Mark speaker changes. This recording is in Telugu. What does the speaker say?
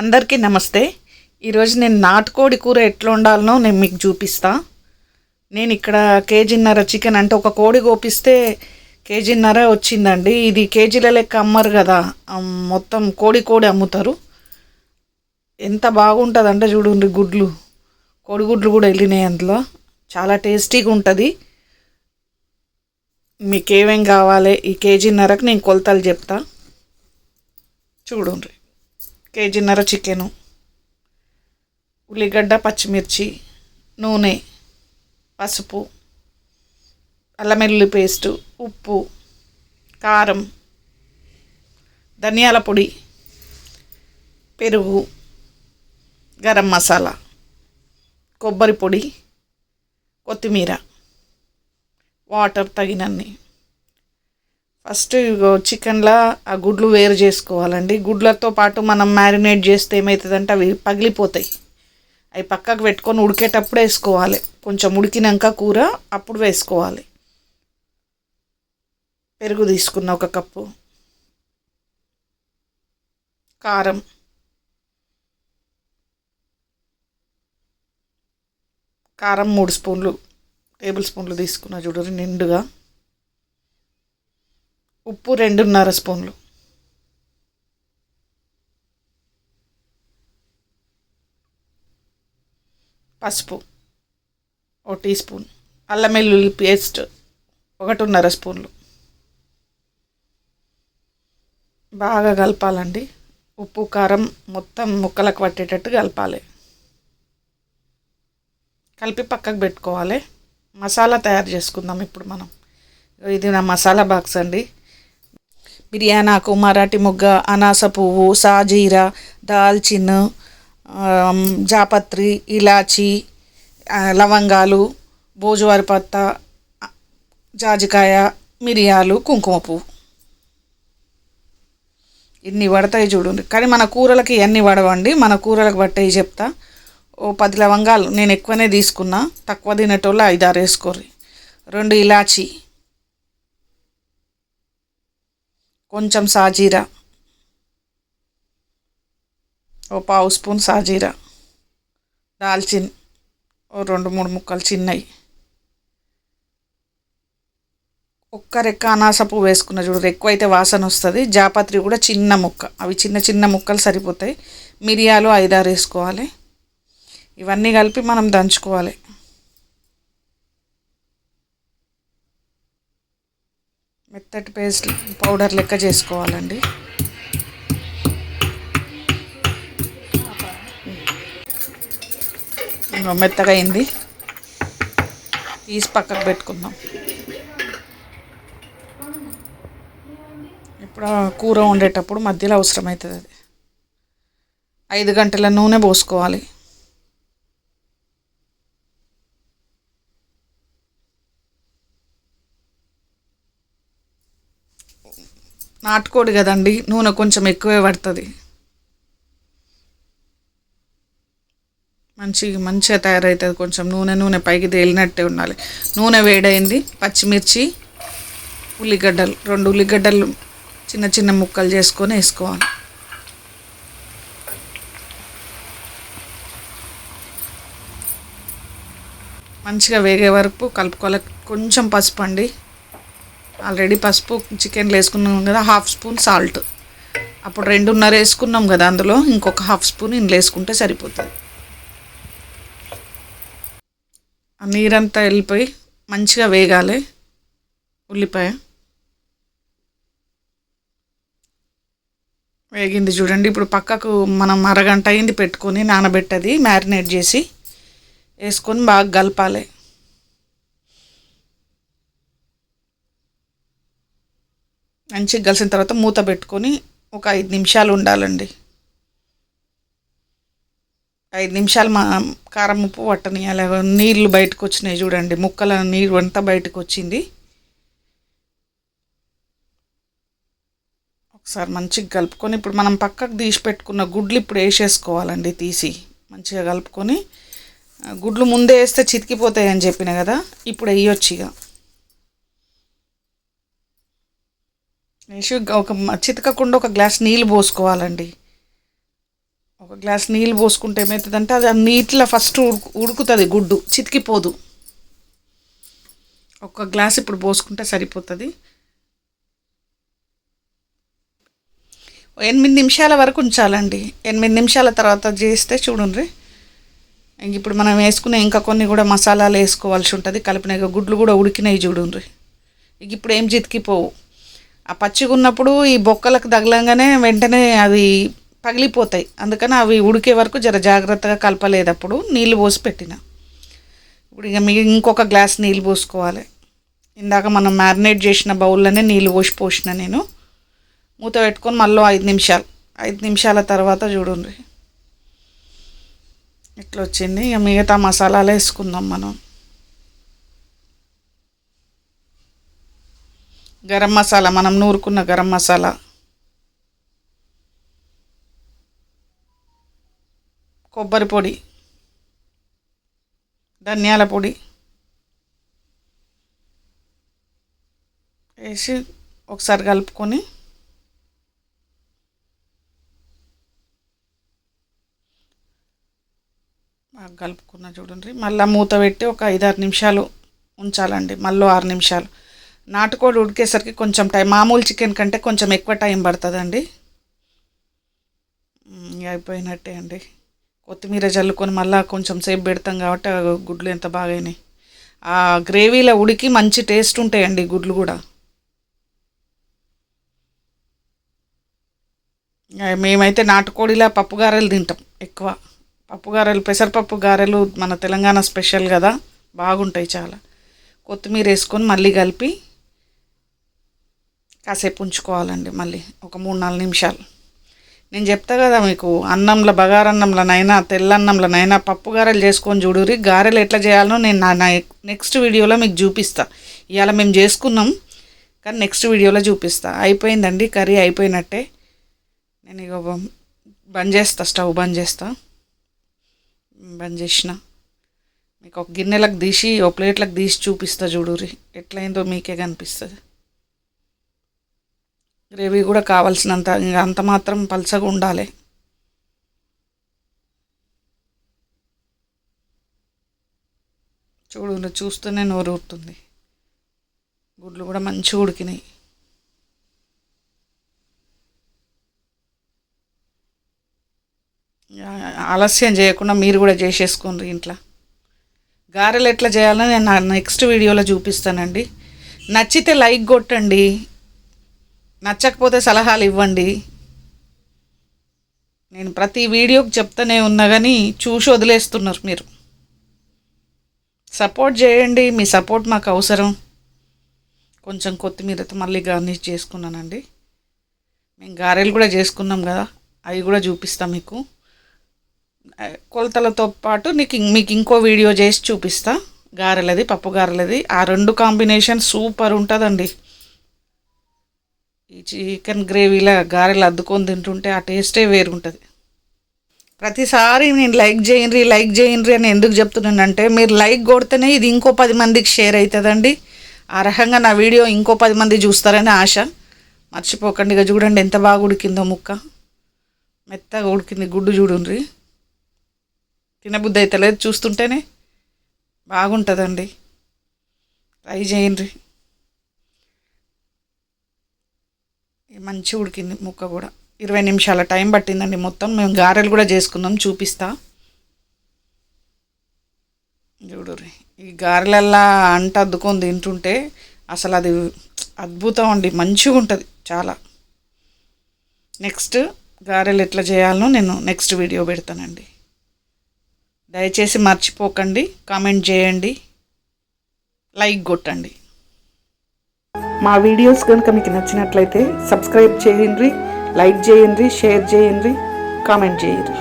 Speaker 1: అందరికీ నమస్తే. ఈరోజు నేను నాటుకోడి కూర ఎట్లా వండాలనో నేను మీకు చూపిస్తా. నేను ఇక్కడ కేజీన్నర చికెన్, అంటే ఒక కోడి కోపిస్తే కేజీన్నర వచ్చిందండి. ఇది కేజీల లెక్క అమ్మరు కదా, మొత్తం కోడి అమ్ముతారు. ఎంత బాగుంటుందంటే చూడండి, కోడిగుడ్లు కూడా వెళ్ళినాయి అందులో. చాలా టేస్టీగా ఉంటుంది. మీకు ఏమేం కావాలి ఈ కేజీన్నరకు నేను కొలతలు చెప్తా చూడండి. కేజీన్నర చికెను, ఉల్లిగడ్డ, పచ్చిమిర్చి, నూనె, పసుపు, అల్లం వెల్లుల్లి పేస్టు, ఉప్పు, కారం, ధనియాల పొడి, పెరుగు, గరం మసాలా, కొబ్బరి పొడి, కొత్తిమీర, వాటర్ తగినన్ని. ఫస్ట్ చికెన్లో ఆ గుడ్లు వేరు చేసుకోవాలండి. గుడ్లతో పాటు మనం మ్యారినేట్ చేస్తే ఏమవుతుందంటే అవి పగిలిపోతాయి. అవి పక్కకు పెట్టుకొని ఉడికేటప్పుడు వేసుకోవాలి. కొంచెం ఉడికినాక కూర అప్పుడు వేసుకోవాలి. పెరుగు తీసుకున్న 1 కప్పు, కారం, కారం 3 టేబుల్ స్పూన్లు తీసుకున్న చూడండి నిండుగా. ఉప్పు 2.5 స్పూన్లు, పసుపు 1 టీ స్పూన్, అల్లం వెల్లుల్లి పేస్ట్ 1.5 స్పూన్లు. బాగా కలపాలండి. ఉప్పు కారం మొత్తం ముక్కలకు పట్టేటట్టు కలపాలి. కలిపి పక్కకు పెట్టుకోవాలి. మసాలా తయారు చేసుకుందాం ఇప్పుడు మనం. ఇది నా మసాలా బాక్స్ అండి. బిర్యానీ ఆకు, మరాఠీ మొగ్గ, అనాస పువ్వు, సాజీరా, దాల్చిన్, జాపత్రి, ఇలాచి, లవంగాలు, భోజువారి పత్త, జాజికాయ, మిరియాలు, కుంకుమ పువ్వు. ఇన్ని పడతాయి చూడండి. కానీ మన కూరలకి ఇవన్నీ పడవండి. మన కూరలకు పట్టేవి చెప్తా. 10 లవంగాలు నేను ఎక్కువనే తీసుకున్నా. తక్కువ తినేటోళ్ళు 5-6 వేసుకోర్రి. 2 ఇలాచి, కొంచెం సాజీరా, 1/2 స్పూన్ సాజీరా, దాల్చిన్ 2-3 ముక్కలు చిన్నవి, 1 రెక్క అనాస పువ్వు వేసుకున్న చూడు. ఎక్కువ అయితే వాసన వస్తుంది. జాపత్రి కూడా చిన్న ముక్క, అవి చిన్న ముక్కలు సరిపోతాయి. మిరియాలు 5-6 వేసుకోవాలి. ఇవన్నీ కలిపి మనం దంచుకోవాలి. మెత్తటి పేస్ట్ పౌడర్ లెక్క చేసుకోవాలండి. మెత్తగా అయింది, తీసి పక్కకు పెట్టుకుందాం. ఇప్పుడు కూర వండేటప్పుడు మధ్యలో అవసరమవుతుంది. అది 5 గంటల నూనె పోసుకోవాలి. నాటుకోడి కదండి, నూనె కొంచెం ఎక్కువే పడుతుంది. మంచిగా తయారవుతుంది. కొంచెం నూనె పైకి తేలినట్టే ఉండాలి. నూనె వేడైంది. పచ్చిమిర్చి, ఉల్లిగడ్డలు 2 ఉల్లిగడ్డలు చిన్న ముక్కలు చేసుకొని వేసుకోవాలి. మంచిగా వేగే వరకు కలుపుకోవాలి. కొంచెం పసుపు అండి, ఆల్రెడీ పసుపు చికెన్లో వేసుకున్నాం కదా. 1/2 స్పూన్ సాల్ట్. అప్పుడు 2.5 వేసుకున్నాం కదా, అందులో ఇంకొక 1/2 స్పూన్ ఇందులో వేసుకుంటే సరిపోతుంది. ఆ నీరంతా వెళ్ళిపోయి మంచిగా వేగాలి ఉల్లిపాయ. వేగింది చూడండి. ఇప్పుడు పక్కకు మనం అరగంట అయింది పెట్టుకొని నానబెట్టది మ్యారినేట్ చేసి వేసుకొని బాగా కలపాలి. మంచిగా కలిసిన తర్వాత మూత పెట్టుకొని ఒక 5 నిమిషాలు ఉండాలండి. 5 నిమిషాలు కారం ఉప్పు పట్టనియాలి. నీళ్ళు బయటకు వచ్చినాయి చూడండి, ముక్కల నీరు అంతా బయటకు వచ్చింది. ఒకసారి మంచిగా కలుపుకొని ఇప్పుడు మనం పక్కకు తీసి పెట్టుకున్న గుడ్లు ఇప్పుడు వేసేసుకోవాలండి. తీసి మంచిగా కలుపుకొని, గుడ్లు ముందే వేస్తే చితికిపోతాయని చెప్పిన కదా, ఇప్పుడు వేయొచ్చు. ఇక వేసి ఒక చితకకుండా ఒక గ్లాస్ నీళ్ళు పోసుకోవాలండి. ఒక గ్లాస్ నీళ్ళు పోసుకుంటే ఏమవుతుందంటే అది ఆ నీటిలో ఫస్ట్ ఉడుకుతుంది, గుడ్డు చితికిపోదు. ఒక గ్లాస్ ఇప్పుడు పోసుకుంటే సరిపోతుంది. 8 నిమిషాల వరకు ఉంచాలండి. 8 నిమిషాల తర్వాత చేస్తే చూడండి. ఇప్పుడు మనం వేసుకునే ఇంకా కొన్ని కూడా మసాలాలు వేసుకోవాల్సి ఉంటుంది. కలిపిన గుడ్లు కూడా ఉడికినాయి చూడండి. ఇప్పుడు ఏం చితికిపోవు. ఆ పచ్చిగా ఉన్నప్పుడు ఈ బొక్కలకు తగలంగానే వెంటనే అవి పగిలిపోతాయి. అందుకని అవి ఉడికే వరకు జర జాగ్రత్తగా కలపలేదప్పుడు నీళ్ళు పోసి పెట్టిన. ఇప్పుడు ఇక ఇంకొక గ్లాస్ నీళ్ళు పోసుకోవాలి. ఇందాక మనం మ్యారినేట్ చేసిన బౌల్లోనే నీళ్ళు పోసిన నేను. మూత పెట్టుకొని మళ్ళీ 5 నిమిషాల తర్వాత చూడండి ఇట్లా వచ్చింది. ఇక మిగతా మసాలాలు వేసుకుందాం మనం. గరం మసాలా, మనం నూరుకున్న గరం మసాలా, కొబ్బరి పొడి, ధనియాల పొడి వేసి ఒకసారి కలుపుకొని బాగా కలుపుకున్న చూడండి. మళ్ళీ మూత పెట్టి ఒక 5-6 నిమిషాలు ఉంచాలండి. మళ్ళీ 6 నిమిషాలు. నాటుకోడి ఉడికేసరికి కొంచెం టైం, మామూలు చికెన్ కంటే కొంచెం ఎక్కువ టైం పడుతుందండి. అయిపోయినట్టే అండి. కొత్తిమీర జల్లుకొని మళ్ళీ కొంచెం సేపు పెడతాం కాబట్టి ఆ గుడ్లు ఎంత బాగైనాయి. ఆ గ్రేవీలో ఉడికి మంచి టేస్ట్ ఉంటాయండి గుడ్లు కూడా. మేమైతే నాటుకోడిలా పప్పు గారెలు తింటాం ఎక్కువ. పప్పు గారెలు, పెసరపప్పు గారెలు మన తెలంగాణ స్పెషల్ కదా, బాగుంటాయి చాలా. కొత్తిమీర వేసుకొని మళ్ళీ కలిపి కాసేపు ఉంచుకోవాలండి. మళ్ళీ ఒక 3-4 నిమిషాలు. నేను చెప్తా కదా మీకు, అన్నంలో బగారన్నంలోనైనా తెల్లన్నంలోనైనా పప్పు గారెలు చేసుకొని చూడురి. గారెలు ఎట్లా చేయాలనో నేను నా నెక్స్ట్ వీడియోలో మీకు చూపిస్తా. ఇవాళ మేము చేసుకున్నాం కానీ నెక్స్ట్ వీడియోలో చూపిస్తా. అయిపోయిందండి, కర్రీ అయిపోయినట్టే. నేను ఇక బంద్ చేస్తా, స్టవ్ బంద్ చేస్తా. బంద్ చేసిన మీకు ఒక గిన్నెలకు తీసి ఒక ప్లేట్లకు తీసి చూపిస్తా చూడురి. ఎట్లయిందో మీకే కనిపిస్తుంది. గ్రేవీ కూడా కావాల్సినంత, ఇంకా అంత మాత్రం పల్చగా ఉండాలి. చూడు, చూస్తూనే నోరు ఊరుతుంది. గుడ్లు కూడా మంచిగా ఉడికినాయి. ఆలస్యం చేయకుండా మీరు కూడా చేసేసుకోండి ఇంట్లో. గారెలు ఎట్లా చేయాలో నేను నా నెక్స్ట్ వీడియోలో చూపిస్తానండి. నచ్చితే లైక్ కొట్టండి, నచ్చకపోతే సలహాలు ఇవ్వండి. నేను ప్రతి వీడియోకి చెప్తానే ఉన్నా కానీ చూసి వదిలేస్తున్నారు మీరు. సపోర్ట్ చేయండి, మీ సపోర్ట్ మాకు అవసరం. కొంచెం కొత్తిమీరతో మళ్ళీ గార్నిష్ చేసుకున్నానండి. మేము గారెలు కూడా చేసుకున్నాం కదా, అవి కూడా చూపిస్తాం మీకు. కొలతలతో పాటు మీకు ఇంకో వీడియో చేసి చూపిస్తా. గారెలది, పప్పు గారెలది. ఆ 2 కాంబినేషన్ సూపర్ ఉంటుందండి. ఈ చికెన్ గ్రేవీలో గారెలు అద్దుకొని తింటుంటే ఆ టేస్టే వేరుంటుంది. ప్రతిసారి నేను లైక్ చేయండి అని ఎందుకు చెప్తున్నానంటే, మీరు లైక్ కొడితేనే ఇది ఇంకో 10 మందికి షేర్ అవుతుందండి. ఆ రకంగా నా వీడియో ఇంకో 10 మంది చూస్తారని ఆశ. మర్చిపోకండి. ఇక చూడండి ఎంత బాగా ఉడికిందో ముక్క. మెత్తగా ఉడికింది గుడ్డు చూడండి. తినబుద్ధి అయితే లేదు, చూస్తుంటేనే బాగుంటుందండి. ట్రై చేయండి. మంచిగా ఉడికింది ముక్క కూడా. 20 నిమిషాల టైం పట్టిందండి మొత్తం. మేము గారెలు కూడా చేసుకున్నాం, చూపిస్తా చూడుర్రి. ఈ గారెలల్లా అంట అద్దుకొని తింటుంటే అసలు అది అద్భుతం అండి, మంచిగా ఉంటుంది చాలా. నెక్స్ట్ గారెలు ఎట్లా చేయాలనో నేను నెక్స్ట్ వీడియో పెడతానండి. దయచేసి మర్చిపోకండి, కామెంట్ చేయండి, లైక్ కొట్టండి. మా వీడియోస్ కనుక మీకు నచ్చినట్లయితే సబ్స్క్రైబ్ చేయండి, లైక్ చేయండి, షేర్ చేయండి, కామెంట్ చేయండి.